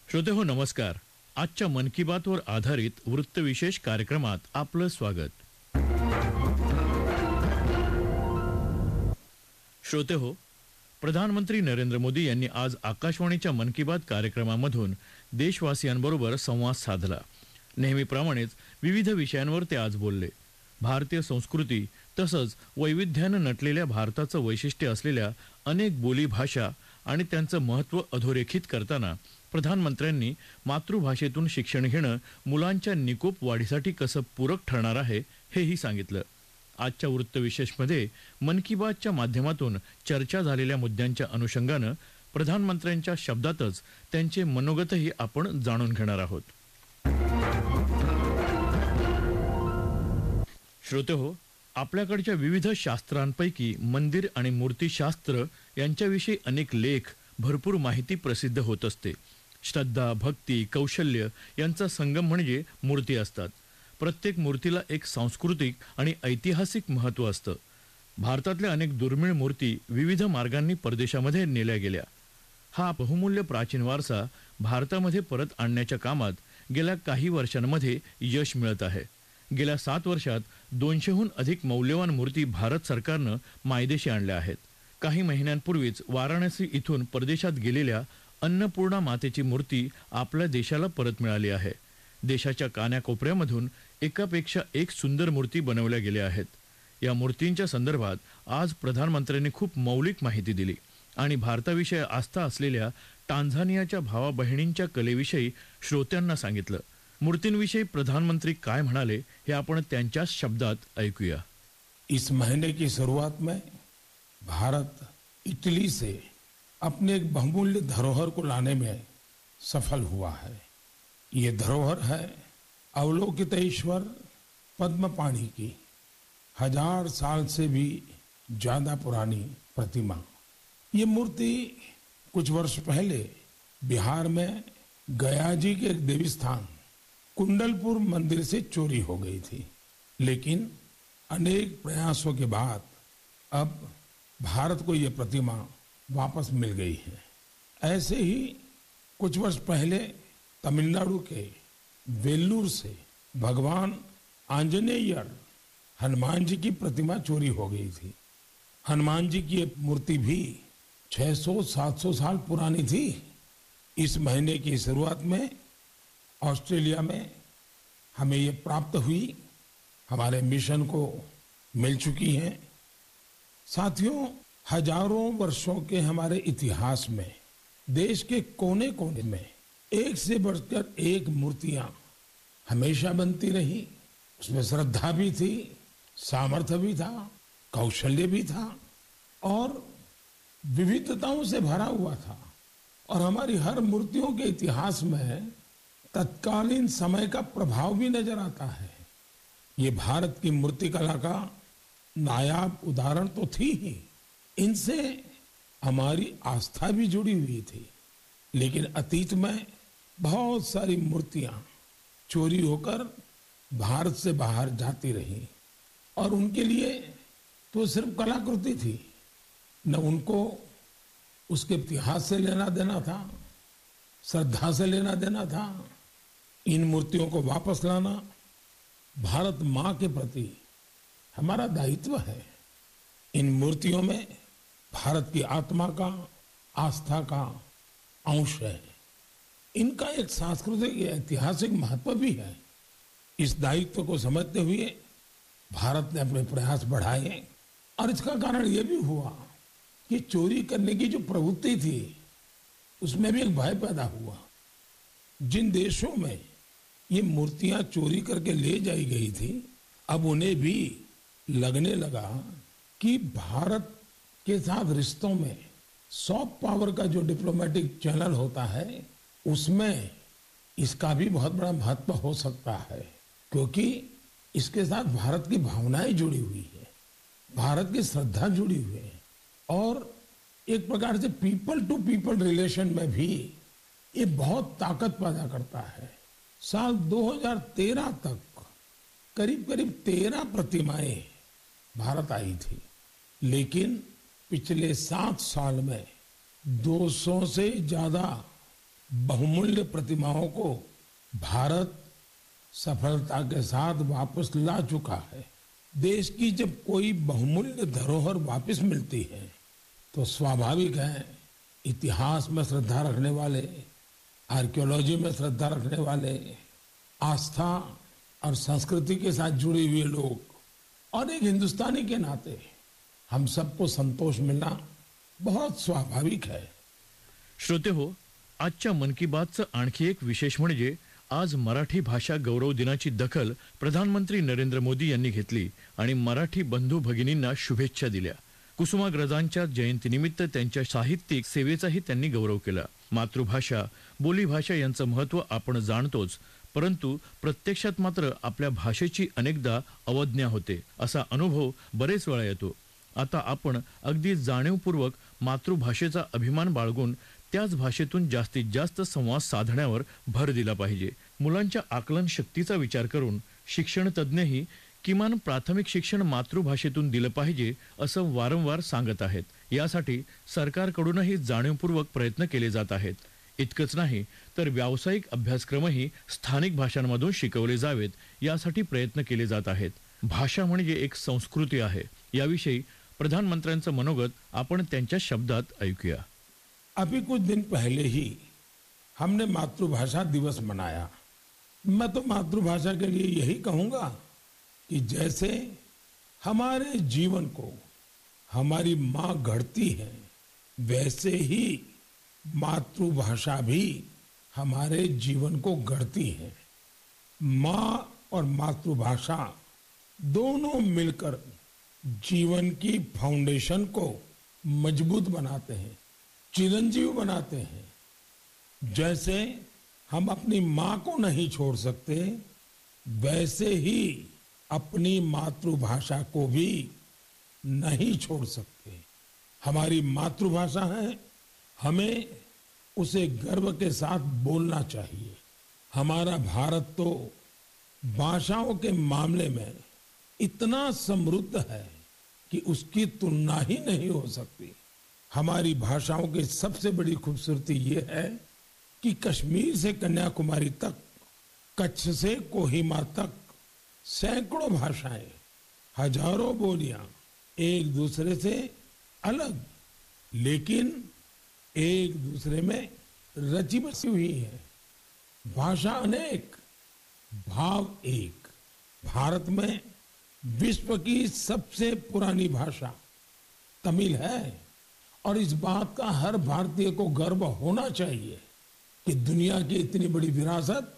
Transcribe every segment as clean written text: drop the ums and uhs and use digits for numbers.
श्रोते हो नमस्कार. आजच्या मन की बात वर आधारित वृत्तविशेष कार्यक्रमात आपलं स्वागत. श्रोते हो, प्रधानमंत्री नरेंद्र मोदी यांनी आज आकाशवाणीच्या मन की बात कार्यक्रमामधून देशवासियांबरोबर संवाद साधला. नेहमीप्रमाणेच विविध विषयांवर ते आज बोलले. भारतीय संस्कृती तसंच वैविध्यानं नटलेल्या भारताचं वैशिष्ट्य असलेल्या अनेक बोली भाषा आणि त्यांचं महत्त्व अधोरेखित करताना प्रधानमंत्र्यांनी मातृभाषेतून शिक्षण घेणं मुलांच्या निकोप वाढीसाठी कसं पूरक ठरणार आहे हेही सांगितलं. आजच्या वृत्तविशेषमध्ये मन की बातच्या माध्यमातून चर्चा झालेल्या मुद्द्यांच्या अनुषंगानं प्रधानमंत्र्यांच्या शब्दातच त्यांचे मनोगतही आपण जाणून घेणार आहोत. श्रोते हो, आपल्याकडच्या विविध शास्त्रांपैकी मंदिर आणि मूर्तिशास्त्र यांच्याविषयी अनेक लेख, भरपूर माहिती प्रसिद्ध होत असते. श्रद्धा, भक्ती, कौशल्य यांचा संगम म्हणजे मूर्ती असतात. प्रत्येक मूर्तीला एक सांस्कृतिक आणि ऐतिहासिक महत्त्व असतं. भारतातल्या अनेक दुर्मिळ मूर्ती विविध मार्गांनी परदेशामध्ये नेल्या गेल्या. हा बहुमूल्य प्राचीन वारसा भारतामध्ये परत आणण्याच्या कामात गेल्या काही वर्षांमध्ये यश मिळत आहे. गेल्या 7 वर्षात 200हून अधिक मौल्यवान मूर्ती भारत सरकारनं मायदेशी आणल्या आहेत. काही महिन्यांपूर्वीच वाराणसी इथून परदेशात गेलेल्या अन्नपूर्णा मातेची मूर्ती आपल्या देशाला परत मिळाली आहे. देशाच्या कानाकोपऱ्यामधून एकापेक्षा एक सुंदर मूर्ती बनवल्या गेल्या आहेत. या मूर्तींच्या संदर्भात आज प्रधानमंत्र्यांनी खूप मौलिक माहिती दिली आणि भारताविषयी आस्था असलेल्या टांझानियाच्या भावा बहिणींच्या कलेविषयी श्रोत्यांना सांगितलं. मूर्तींविषयी प्रधानमंत्री काय म्हणाले हे आपण त्यांच्याच शब्दात ऐकूया. इस महीने की शुरुआत में भारत इटली से अपने एक बहुमूल्य धरोहर को लाने में सफल हुआ है. ये धरोहर है अवलोकितेश्वर पद्मपाणि की 1000 साल से भी ज्यादा पुरानी प्रतिमा. ये मूर्ति कुछ वर्ष पहले बिहार में गया जी के एक देवी स्थान कुंडलपुर मंदिर से चोरी हो गई थी, लेकिन अनेक प्रयासों के बाद अब भारत को यह प्रतिमा वापस मिल गई है. ऐसे ही कुछ वर्ष पहले तमिलनाडु के वेल्लूर से भगवान आंजनेयर हनुमान जी की प्रतिमा चोरी हो गई थी. हनुमान जी की मूर्ति भी 600-700 साल पुरानी थी. इस महीने की शुरुआत में ऑस्ट्रेलिया में हमें ये प्राप्त हुई, हमारे मिशन को मिल चुकी है. साथियों, हजारों वर्षों के हमारे इतिहास में देश के कोने कोने में एक से बढ़कर एक मूर्तियां हमेशा बनती रही. उसमें श्रद्धा भी थी, सामर्थ्य भी था, कौशल्य भी था और विविधताओं से भरा हुआ था. और हमारी हर मूर्तियों के इतिहास में तत्कालीन समय का प्रभाव भी नजर आता है. ये भारत की मूर्ति कला का नायाब उदाहरण तो थी ही, इनसे हमारी आस्था भी जुड़ी हुई थी. लेकिन अतीत में बहुत सारी मूर्तियां चोरी होकर भारत से बाहर जाती रही और उनके लिए तो सिर्फ कलाकृति थी, न उनको उसके इतिहास से लेना देना था, श्रद्धा से लेना देना था. इन मूर्तियों को वापस लाना भारत मां के प्रति हमारा दायित्व है. इन मूर्तियों में भारत की आत्मा का, आस्था का अंश है. इनका एक सांस्कृतिक ऐतिहासिक महत्व भी है. इस दायित्व को समझते हुए भारत ने अपने प्रयास बढ़ाए और इसका कारण यह भी हुआ कि चोरी करने की जो प्रवृत्ति थी उसमें भी एक भय पैदा हुआ. जिन देशों में ये मूर्तियां चोरी करके ले जाई गई थी, अब उन्हें भी लगने लगा कि भारत के साथ रिश्तों में सॉफ्ट पावर का जो डिप्लोमेटिक चैनल होता है उसमें इसका भी बहुत बड़ा महत्व हो सकता है, क्योंकि इसके साथ भारत की भावनाएं जुड़ी हुई है, भारत की श्रद्धा जुड़ी हुई है और एक प्रकार से पीपल टू पीपल रिलेशन में भी ये बहुत ताकत पैदा करता है. साल 2013 तक करीब करीब 13 प्रतिमाएं भारत आई थी, लेकिन पिछले 7 साल में 200 से ज्यादा बहुमूल्य प्रतिमाओं को भारत सफलता के साथ वापस ला चुका है। देश की जब कोई बहुमूल्य धरोहर वापस मिलती है तो स्वाभाविक है इतिहास में श्रद्धा रखने वाले, आर्कियोलॉजी में श्रद्धा रखने वाले, आस्था और संस्कृति के साथ जुड़े हुए लोग और एक हिंदुस्तानी के नाते हम सबको संतोष मिलना बहुत स्वाभाविक है। श्रोते हो, आजच्या मन की बातचं आणखी एक विशेष म्हणजे आज मराठी भाषा गौरव दिनाची दखल प्रधानमंत्री नरेंद्र मोदी यांनी घेतली आणि मराठी बंधू भगिनींना शुभेच्छा दिल्या. कुसुमाग्रजांच्या जयंतीनिमित्त त्यांच्या साहित्यिक सेवेचाही त्यांनी गौरव केला. मातृभाषा, बोलीभाषा यांचं महत्त्व आपण जाणतोच, परंतु प्रत्यक्षात मात्र आपल्या भाषेची अनेकदा अवज्ञा होते, असा अनुभव बरेच वेळा येतो. आता आपण अगदी जाणीवपूर्वक मातृभाषेचा अभिमान बाळगून त्याच भाषेतून जास्तीत जास्त संवाद साधण्यावर भर दिला पाहिजे. मुलांच्या आकलन शक्तीचा विचार करून शिक्षण तज्ज्ञही किमान प्राथमिक शिक्षण मातृभाषेतून दिलं पाहिजे असं वारंवार सांगत आहेत. यासाठी सरकारकडूनही जाणीवपूर्वक प्रयत्न केले जात आहेत. इतकंच नाही तर व्यावसायिक अभ्यासक्रमही स्थानिक भाषांमधून शिकवले जावेत यासाठी प्रयत्न केले जात आहेत. भाषा म्हणजे एक संस्कृती आहे. याविषयी प्रधानमंत्र्यांचं मनोगत आपण त्यांच्या शब्दात ऐकूया. अभी कुछ दिन पहले ही हमने मातृभाषा दिवस मनाया. मैं तो मातृभाषा के लिए यही कहूंगा कि जैसे हमारे जीवन को हमारी माँ गढ़ती है, वैसे ही मातृभाषा भी हमारे जीवन को गढ़ती है. माँ और मातृभाषा दोनों मिलकर जीवन की फाउंडेशन को मजबूत बनाते हैं, चिरंजीव बनाते हैं. जैसे हम अपनी माँ को नहीं छोड़ सकते, वैसे ही अपनी मातृभाषा को भी नहीं छोड़ सकते. हमारी मातृभाषा है, हमें उसे गर्व के साथ बोलना चाहिए. हमारा भारत तो भाषाओं के मामले में इतना समृद्ध है कि उसकी तुलना ही नहीं हो सकती. हमारी भाषाओं की सबसे बड़ी खूबसूरती ये है कि कश्मीर से कन्याकुमारी तक, कच्छ से कोहिमा तक सैकड़ों भाषाएं, हजारों बोलियां एक दूसरे से अलग लेकिन एक दूसरे में रची बसी हुई है. भाषा अनेक, भाव एक. भारत में विश्व की सबसे पुरानी भाषा तमिल है और इस बात का हर भारतीय को गर्व होना चाहिए कि दुनिया की इतनी बड़ी विरासत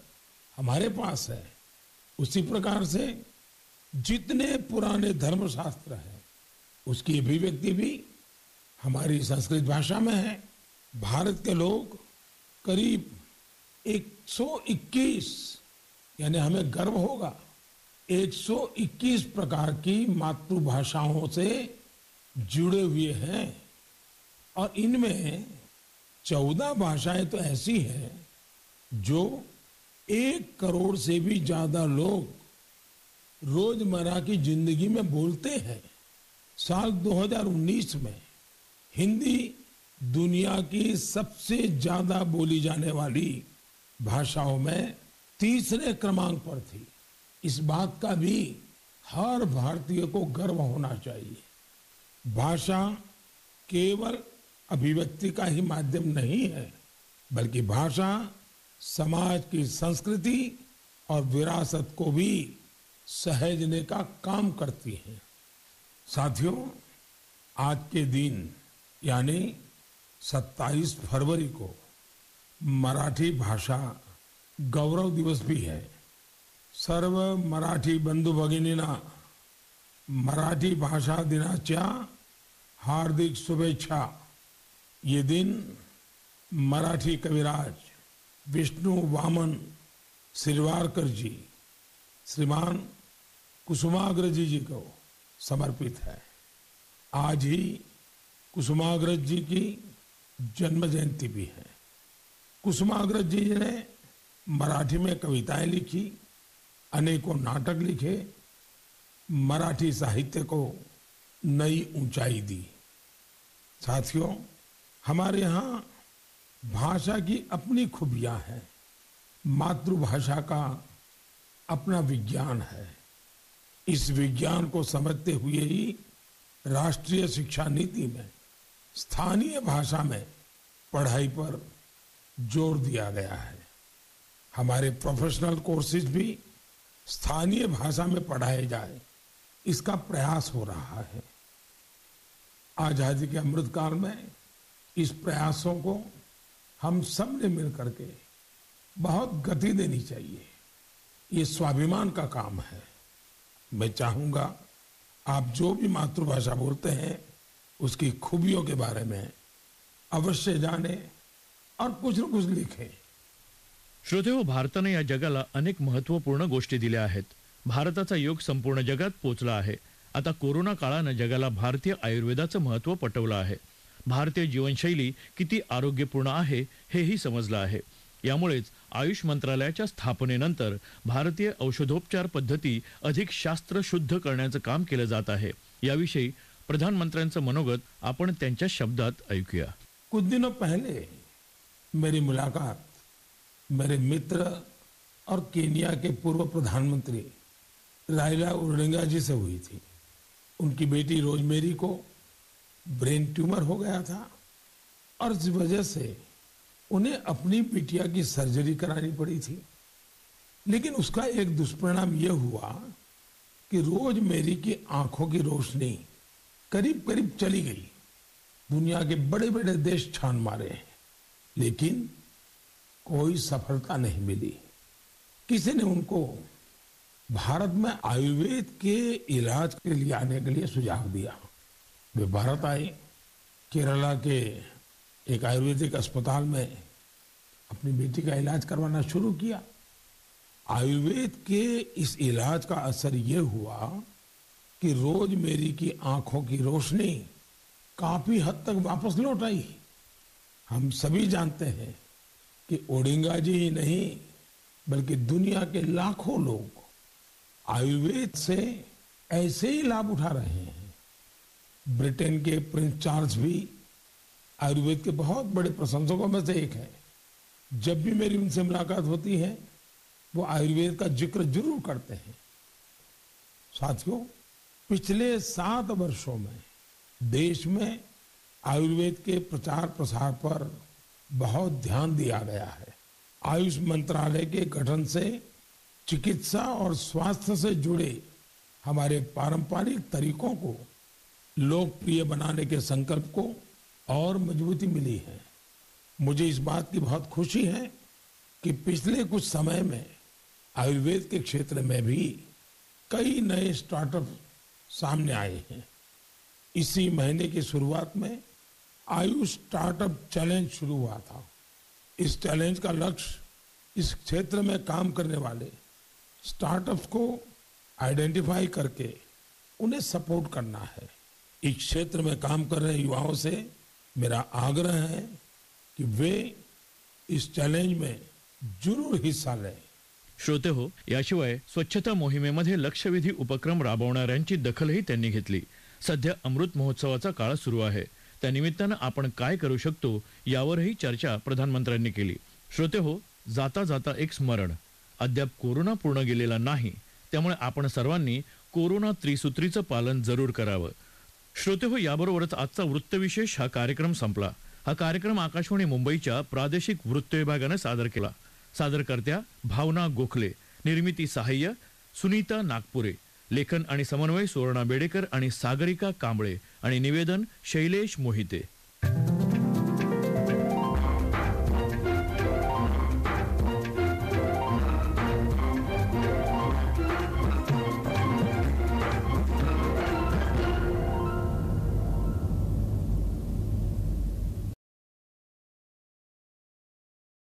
हमारे पास है. उसी प्रकार से जितने पुराने धर्मशास्त्र हैं उसकी अभिव्यक्ति भी हमारी संस्कृत भाषा में है. भारत के लोग करीब 121, यानी हमें गर्व होगा, 121 प्रकार की मातृभाषाओं से जुड़े हुए हैं और इनमें 14 भाषाएं तो ऐसी हैं जो 1 करोड़ से भी ज्यादा लोग रोजमर्रा की जिंदगी में बोलते हैं. साल 2019 में हिंदी दुनिया की सबसे ज्यादा बोली जाने वाली भाषाओं में तीसरे क्रमांक पर थी. इस बात का भी हर भारतीय को गर्व होना चाहिए. भाषा केवल अभिव्यक्ति का ही माध्यम नहीं है, बल्कि भाषा समाज की संस्कृति और विरासत को भी सहेजने का काम करती है. साथियों, आज के दिन यानी 27 फरवरी को मराठी भाषा गौरव दिवस भी है. सर्व मराठी बंधू भगिनींना मराठी भाषा दिनाच्या हार्दिक शुभेच्छा. ये दिन मराठी कविराज विष्णु वामन सिलवारकर जी, श्रीमान कुसुमाग्रज जी को समर्पित है. आज ही कुसुमाग्रज जी की जन्म जयंती भी है. कुसुमाग्रज जी ने मराठी में कविताएं लिखी, अनेकों नाटक लिखे, मराठी साहित्य को नई ऊंचाई दी. साथियों, हमारे यहाँ भाषा की अपनी खूबियां हैं, मातृभाषा का अपना विज्ञान है। इस विज्ञान को समझते हुए ही राष्ट्रीय शिक्षा नीति में स्थानीय भाषा में पढ़ाई पर जोर दिया गया है। हमारे प्रोफेशनल कोर्सेज भी स्थानीय भाषा में पढ़ाए जाए, इसका प्रयास हो रहा है। आजादी के अमृतकाल में इस प्रयासों को हम सब ने मिलकर के बहुत गति देनी चाहिए। ये स्वाभिमान का काम है। मैं चाहूंगा आप जो भी मातृभाषा बोलते हैं उसकी खूबियों के बारे में अवश्य जाने और कुछ न कुछ लिखें। श्रोतेहो, भारताने या जगाला अनेक महत्त्वपूर्ण गोष्टी दिल्या आहेत. भारताचा योग संपूर्ण जगात पोचला आहे. आता कोरोना काळानं जगाला भारतीय आयुर्वेदाचं महत्त्व पटवलं आहे. भारतीय जीवनशैली किती आरोग्यपूर्ण आहे हेही समजलं आहे. यामुळेच आयुष मंत्रालयाच्या स्थापनेनंतर भारतीय औषधोपचार पद्धती अधिक शास्त्रशुद्ध करण्याचं काम केलं जात आहे. याविषयी प्रधानमंत्र्यांचं मनोगत आपण त्यांच्या शब्दात ऐकूया. कुछ दिनों पहले मेरी मुलाकात मेरे मित्र और केनिया के पूर्व प्रधानमंत्री राइला ओडिंगा जी से हुई थी। उनकी बेटी रोजमेरी को ब्रेन ट्यूमर हो गया था और इस वजह से उन्हें अपनी बिटिया की सर्जरी करानी पड़ी थी। लेकिन उसका एक दुष्परिणाम यह हुआ कि रोजमेरी की आंखों की रोशनी करीब करीब चली गई। दुनिया के बड़े बड़े देश छान मारे, लेकिन कोई सफलता नहीं मिली। किसी ने उनको भारत में आयुर्वेद के इलाज के लिए आने के लिए सुझाव दिया। वे भारत आए, केरला के एक आयुर्वेदिक अस्पताल में अपनी बेटी का इलाज करवाना शुरू किया। आयुर्वेद के इस इलाज का असर ये हुआ कि रोजमेरी की आंखों की रोशनी काफी हद तक वापस लौट आई। हम सभी जानते हैं कि ओडिंगा जी ही नहीं बल्कि दुनिया के लाखों लोग आयुर्वेद से ऐसे ही लाभ उठा रहे हैं। ब्रिटेन के प्रिंस चार्ल्स भी आयुर्वेद के बहुत बड़े प्रशंसकों में से एक है। जब भी मेरी उनसे मुलाकात होती है वो आयुर्वेद का जिक्र जरूर करते हैं। साथियों, पिछले 7 वर्षों में देश में आयुर्वेद के प्रचार प्रसार पर बहुत ध्यान दिया गया है। आयुष मंत्रालय के गठन से चिकित्सा और स्वास्थ्य से जुड़े हमारे पारंपरिक तरीकों को लोकप्रिय बनाने के संकल्प को और मजबूती मिली है। मुझे इस बात की बहुत खुशी है कि पिछले कुछ समय में आयुर्वेद के क्षेत्र में भी कई नए स्टार्टअप सामने आए हैं। इसी महीने की शुरुआत में आयुष स्टार्टअप चैलेंज शुरू हुआ था। इस चैलेंज का लक्ष्य इस क्षेत्र में काम करने वाले स्टार्टअप्स को आइडेंटिफाई करके उन्हें सपोर्ट करना है। इस क्षेत्र में काम कर रहे युवाओं से मेरा आग्रह है कि वे इस चॅलेंज में जरूर हिस्सा लें। श्रोते हो, याशिवाय स्वच्छता मोहिमेमध्ये लक्षवेधी उपक्रम राबवणाऱ्यांची दखलही त्यांनी घेतली. सध्या अमृत महोत्सवाचा काळ सुरू आहे. त्यानिमित्तानं आपण काय करू शकतो यावरही चर्चा प्रधानमंत्र्यांनी केली. श्रोते हो, जाता जाता एक स्मरण. अद्याप कोरोना पूर्ण गेलेला नाही, त्यामुळे आपण सर्वांनी कोरोना त्रिसूत्रीचं पालन जरूर करावं. श्रोते हो, याबरोबरच आजचा वृत्तविशेष हा कार्यक्रम संपला. हा कार्यक्रम आकाशवाणी मुंबईच्या प्रादेशिक वृत्त विभागाने सादर केला. सादरकर्त्या भावना गोखले, निर्मिती सहाय्य सुनीता नागपुरे, लेखन आणि समन्वय सुवर्णा बेडेकर आणि सागरिका कांबळे आणि निवेदन शैलेश मोहिते.